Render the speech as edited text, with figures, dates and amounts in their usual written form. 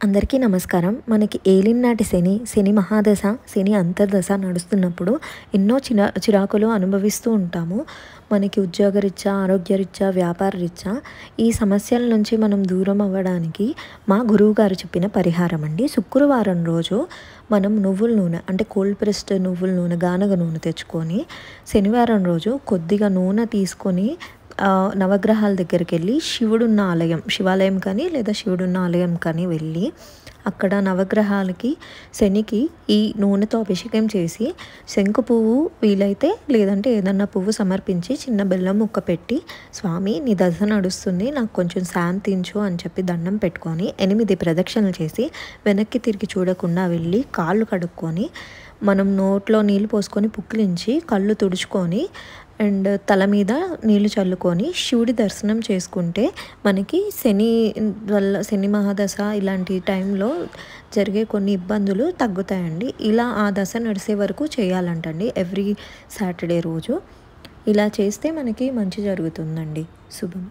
అందరికీ నమస్కారం. మనకి ఏలినాటి శని మహాదశ, శని అంతర్దశ నడుస్తున్నప్పుడు ఎన్నో చిరాకులు అనుభవిస్తూ ఉంటాము. మనకి ఉద్యోగరీత్యా, ఆరోగ్యరీత్యా, వ్యాపారరీత్యా ఈ సమస్యల నుంచి మనం దూరం అవ్వడానికి మా గురువుగారు చెప్పిన పరిహారం అండి. శుక్రవారం రోజు మనం నువ్వుల నూనె అంటే కోల్డ్ ప్రెస్డ్ నువ్వుల నూనె, గానుగ నూనె తెచ్చుకొని శనివారం రోజు కొద్దిగా నూనె తీసుకొని నవగ్రహాల దగ్గరికి వెళ్ళి శివుడున్న ఆలయం, శివాలయం కానీ లేదా శివుడున్న ఆలయం కానీ వెళ్ళి అక్కడ నవగ్రహాలకి, శనికి ఈ నూనెతో అభిషేకం చేసి శంకు పువ్వు వీలైతే లేదంటే ఏదన్నా పువ్వు సమర్పించి చిన్న బెల్లం ముక్క పెట్టి, స్వామి నీ దశ నడుస్తుంది, నాకు కొంచెం శాంతించు అని చెప్పి దండం పెట్టుకొని 8 ప్రదక్షిణలు చేసి వెనక్కి తిరిగి చూడకుండా వెళ్ళి కాళ్ళు కడుక్కొని మనం నోట్లో నీళ్ళు పోసుకొని పుక్కిలించి కళ్ళు తుడుచుకొని అండ్ తల మీద నీళ్లు చల్లుకొని శివుడి దర్శనం చేసుకుంటే మనకి శని మహాదశ ఇలాంటి టైంలో జరిగే కొన్ని ఇబ్బందులు తగ్గుతాయండి. ఇలా ఆ దశ నడిసే వరకు చేయాలంటండి ఎవ్రీ సాటర్డే రోజు. ఇలా చేస్తే మనకి మంచి జరుగుతుందండి. శుభం.